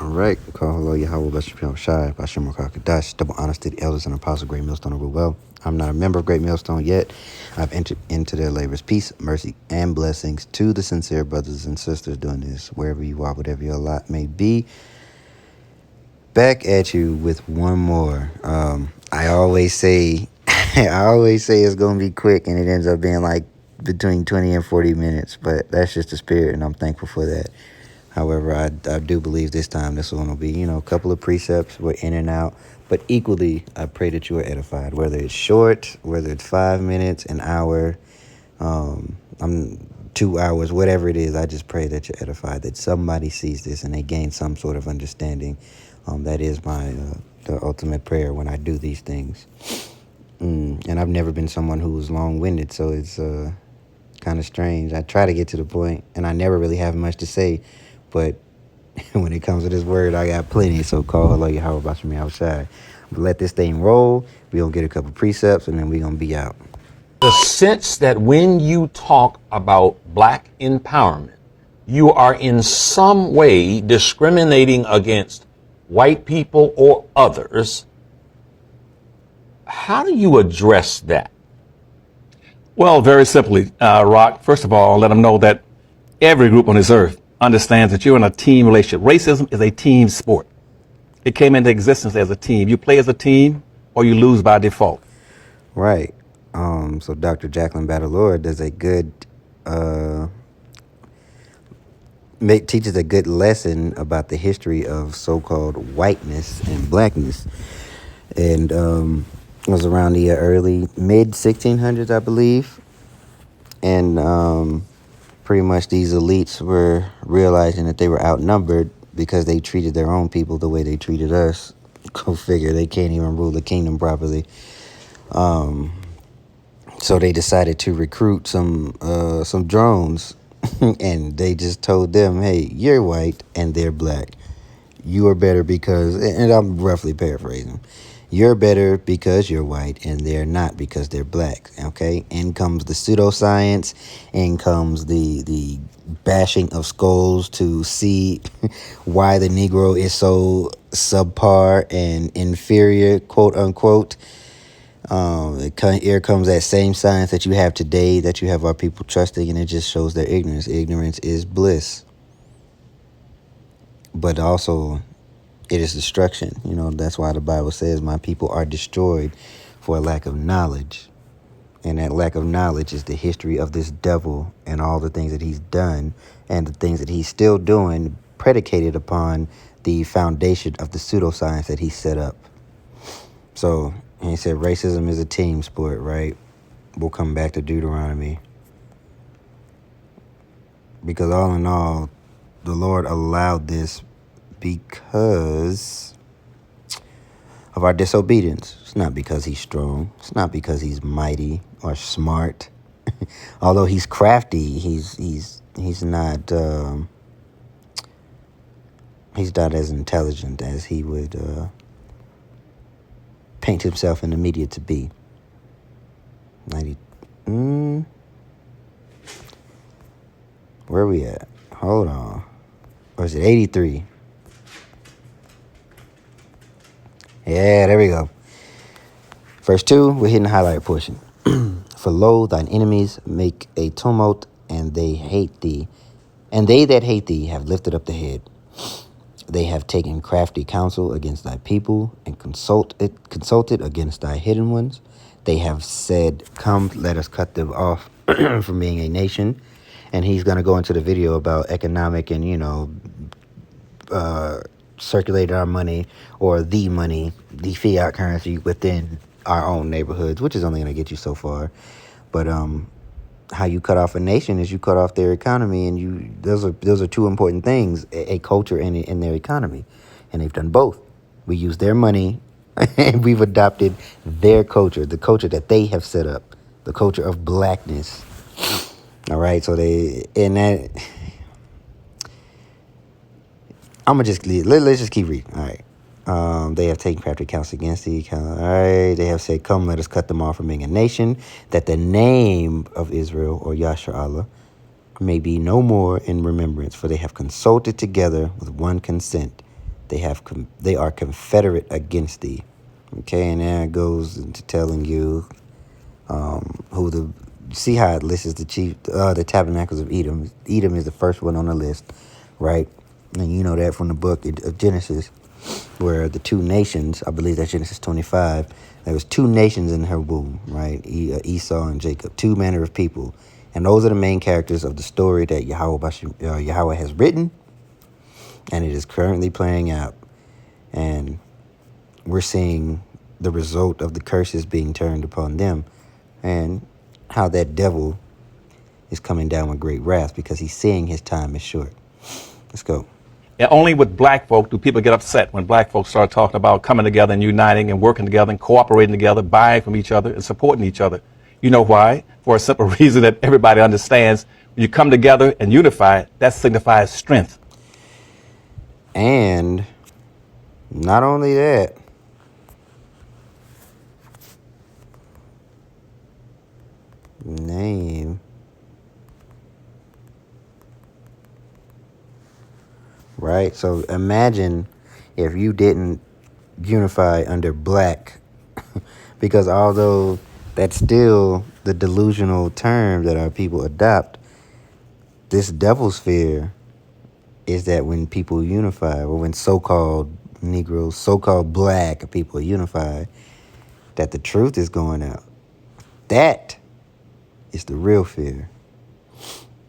All right. Call hello Yahweh Bashar Shai Bashar Makakadash. Double honors to the elders and apostles of Great Millstone of well. I'm not a member of Great Millstone yet. I've entered into their labors. Peace, mercy, and blessings to the sincere brothers and sisters doing this, wherever you are, whatever your lot may be. Back at you with one more. I always say it's gonna be quick, and it ends up being like between 20 and 40 minutes. But that's just the spirit, and I'm thankful for that. However, I do believe this time this one will be, a couple of precepts. We're in and out. But equally, I pray that you are edified, whether it's short, whether it's 5 minutes, an hour, I'm 2 hours, whatever it is. I just pray that you're edified, that somebody sees this and they gain some sort of understanding. That is my the ultimate prayer when I do these things. And I've never been someone who was long-winded, so it's kind of strange. I try to get to the point, and I never really have much to say. But when it comes to this word, I got plenty. So call hello Yahweh about me outside. But let this thing roll. We're going to get a couple precepts, and then we're going to be out. The sense that when you talk about black empowerment, you are in some way discriminating against white people or others. How do you address that? Well, very simply, Rock, first of all, let them know that every group on this earth understands that you're in a team relationship. Racism is a team sport. It came into existence as a team. You play as a team or you lose by default. Right. So Dr. Jacqueline Battlelord does a good, teaches a good lesson about the history of so-called whiteness and blackness. And it was around the early, mid-1600s, I believe. And pretty much these elites were realizing that they were outnumbered because they treated their own people the way they treated us. Go figure, they can't even rule the kingdom properly. So they decided to recruit some drones, and they just told them, hey, you're white and they're black. You are better because, and I'm roughly paraphrasing, you're better because you're white and they're not because they're black. Okay. In comes the pseudoscience, in comes the bashing of skulls to see why the Negro is so subpar and inferior, quote unquote. Here comes that same science that you have today, that you have our people trusting, and it just shows their ignorance. Ignorance is bliss. But also, it is destruction. That's why the Bible says my people are destroyed for a lack of knowledge. And that lack of knowledge is the history of this devil and all the things that he's done and the things that he's still doing, predicated upon the foundation of the pseudoscience that he set up. So, he said racism is a team sport, right? We'll come back to Deuteronomy. Because all in all, the Lord allowed this because of our disobedience. It's not because he's strong. It's not because he's mighty or smart. Although he's crafty, he's not he's not as intelligent as he would paint himself in the media to be. 90. Where are we at? Hold on. Or is it 83? Yeah, there we go. Verse 2, we're hitting the highlight portion. For lo, thine enemies make a tumult, and they hate thee. And they that hate thee have lifted up the head. They have taken crafty counsel against thy people, and consulted against thy hidden ones. They have said, come, let us cut them off from being a nation. And he's going to go into the video about economic and, circulate our money, or the money, the fiat currency within our own neighborhoods, which is only going to get you so far. But how you cut off a nation is you cut off their economy, and those are two important things: a culture and their economy. And they've done both. We use their money, and we've adopted their culture, the culture that they have set up, the culture of blackness. All right, so let's just keep reading. All right. They have taken crafty counsel against thee. All right. They have said, come, let us cut them off from being a nation, that the name of Israel, or Yasha Allah, may be no more in remembrance, for they have consulted together with one consent. they are confederate against thee. Okay, and there it goes into telling you who the see how it lists the tabernacles of Edom. Edom is the first one on the list, right? And you know that from the book of Genesis, where the two nations, I believe that's Genesis 25, there was two nations in her womb, right? Esau and Jacob, two manner of people. And those are the main characters of the story that Yahweh has written, and it is currently playing out. And we're seeing the result of the curses being turned upon them, and how that devil is coming down with great wrath because he's seeing his time is short. Let's go. And only with black folk do people get upset when black folks start talking about coming together and uniting and working together and cooperating together, buying from each other and supporting each other. You know why? For a simple reason that everybody understands. When you come together and unify, that signifies strength. And not only that, name. Right? So imagine if you didn't unify under black, because although that's still the delusional term that our people adopt, this devil's fear is that when people unify, or when so-called Negroes, so-called black people unify, that the truth is going out. That is the real fear.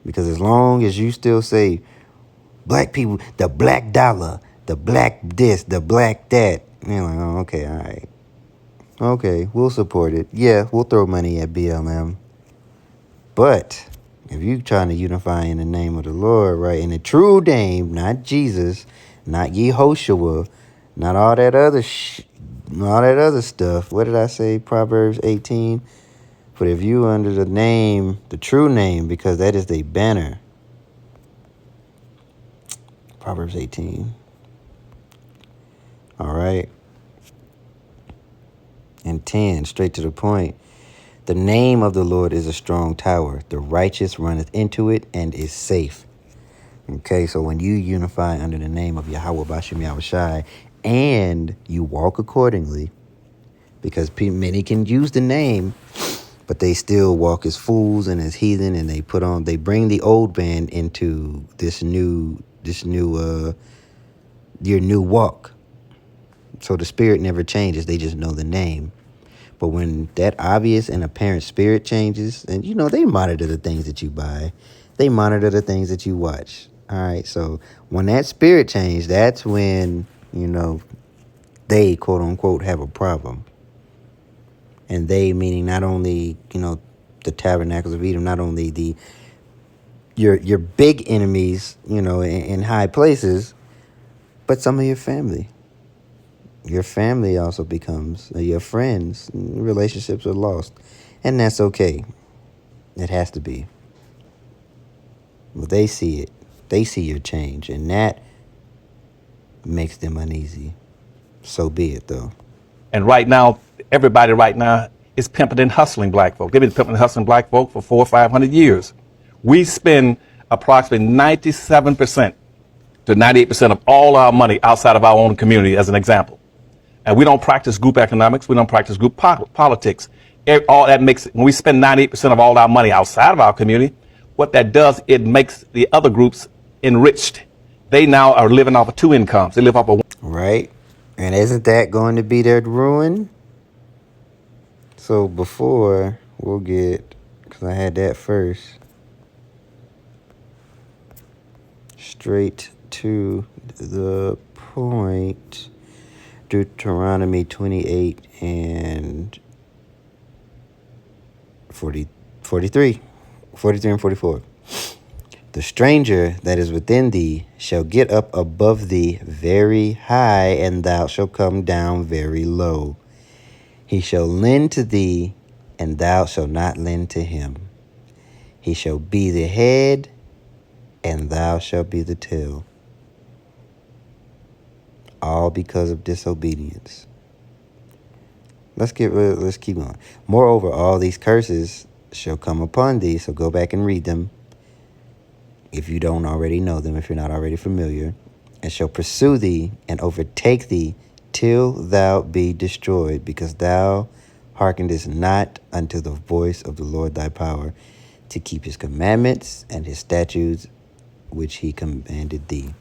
Because as long as you still say, black people, the black dollar, the black this, the black that, and you're like, oh, okay, all right. Okay, we'll support it. Yeah, we'll throw money at BLM. But if you trying to unify in the name of the Lord, right, in the true name, not Jesus, not Yehoshua, not all that other all that other stuff. What did I say? Proverbs 18. But if you under the name, the true name, because that is the banner. Proverbs 18. All right. And 10, straight to the point. The name of the Lord is a strong tower. The righteous runneth into it and is safe. Okay, so when you unify under the name of Yahweh Bashem Yahushai and you walk accordingly, because many can use the name, but they still walk as fools and as heathen, and they bring the old man into your new walk. So the spirit never changes. They just know the name. But when that obvious and apparent spirit changes, and they monitor the things that you buy, they monitor the things that you watch. All right. So when that spirit changes, that's when, they quote unquote have a problem. And they meaning not only, the tabernacles of Edom, not only your big enemies, in high places, but some of your family. Your family also becomes your friends. Relationships are lost. And that's okay. It has to be. Well, they see it. They see your change. And that makes them uneasy. So be it, though. And right now, everybody right now is pimping and hustling black folk. They've been pimping and hustling black folk for 400 or 500 years. We spend approximately 97% to 98% of all our money outside of our own community, as an example. And we don't practice group economics. We don't practice group politics. All that makes, when we spend 98% of all our money outside of our community, what that does, it makes the other groups enriched. They now are living off of two incomes. They live off of one. Right. And isn't that going to be their ruin? So before we'll get, because I had that first, straight to the point. Deuteronomy 28 and 43 and 44. The stranger that is within thee shall get up above thee very high, and thou shalt come down very low. He shall lend to thee, and thou shalt not lend to him. He shall be the head, and thou shalt be the tail. All because of disobedience. Let's keep going. Moreover, all these curses shall come upon thee. So go back and read them if you don't already know them, if you're not already familiar. and shall pursue thee and overtake thee till thou be destroyed, because thou hearkenest not unto the voice of the Lord thy power, to keep his commandments and his statutes which he commanded thee.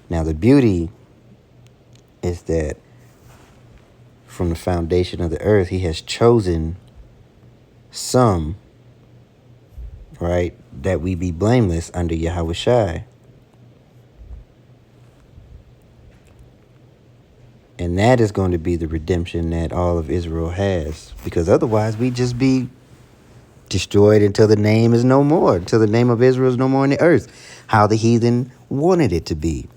Now the beauty is that from the foundation of the earth, he has chosen some, right, that we be blameless under Yahweh Shai. And that is going to be the redemption that all of Israel has. Because otherwise, we just be destroyed until the name is no more, until the name of Israel is no more on the earth, how the heathen wanted it to be.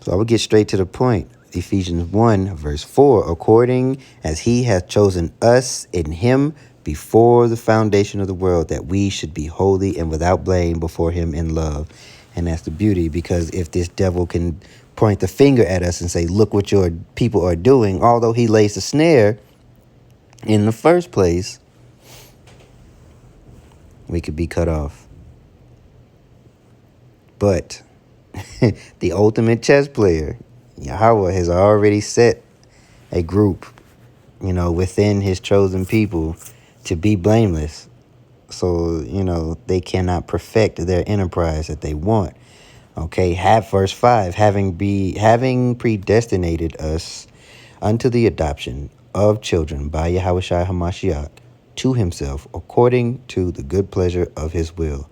So I will get straight to the point. Ephesians 1, verse 4, according as he hath chosen us in him before the foundation of the world, that we should be holy and without blame before him in love. And that's the beauty, because if this devil can point the finger at us and say, look what your people are doing, although he lays the snare in the first place, we could be cut off. But the ultimate chess player, Yahweh, has already set a group, within his chosen people to be blameless. So, they cannot perfect their enterprise that they want. Okay, verse 5, having predestinated us unto the adoption of children by Yahweh Shai HaMashiach to himself, according to the good pleasure of his will,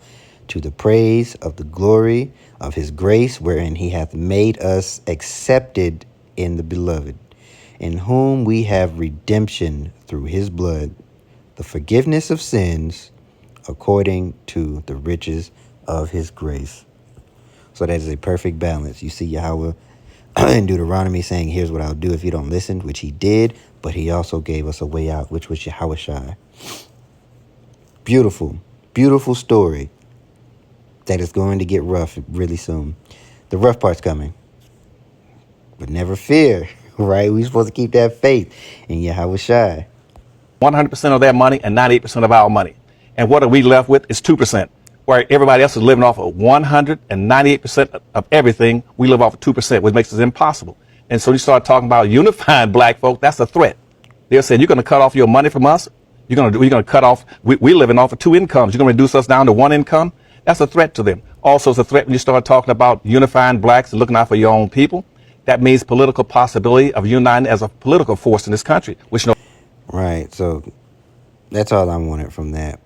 to the praise of the glory of his grace, wherein he hath made us accepted in the beloved, in whom we have redemption through his blood, the forgiveness of sins, according to the riches of his grace. So that is a perfect balance. You see Yahweh in Deuteronomy saying, here's what I'll do if you don't listen, which he did, but he also gave us a way out, which was Yahweh Shai. Beautiful, beautiful story that is going to get rough really soon. The rough part's coming. But never fear, right? We're supposed to keep that faith in Yahweh Shai. 100% of their money and 98% of our money. And what are we left with is 2%. Where everybody else is living off of 198% of everything, we live off of 2%, which makes it impossible. And so you start talking about unifying black folk, that's a threat. They're saying, you're going to cut off your money from us? You're going to cut off, we're living off of 2 incomes. You're going to reduce us down to 1 income? That's a threat to them. Also, it's a threat when you start talking about unifying blacks and looking out for your own people. That means political possibility of uniting as a political force in this country, which Right, so that's all I wanted from that.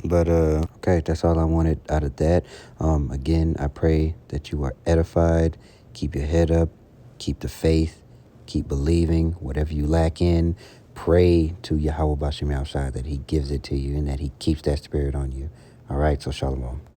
But, okay, that's all I wanted out of that. Again, I pray that you are edified. Keep your head up. Keep the faith. Keep believing. Whatever you lack in, pray to Yahweh Bashim Shai that he gives it to you and that he keeps that spirit on you. All right, so shalom.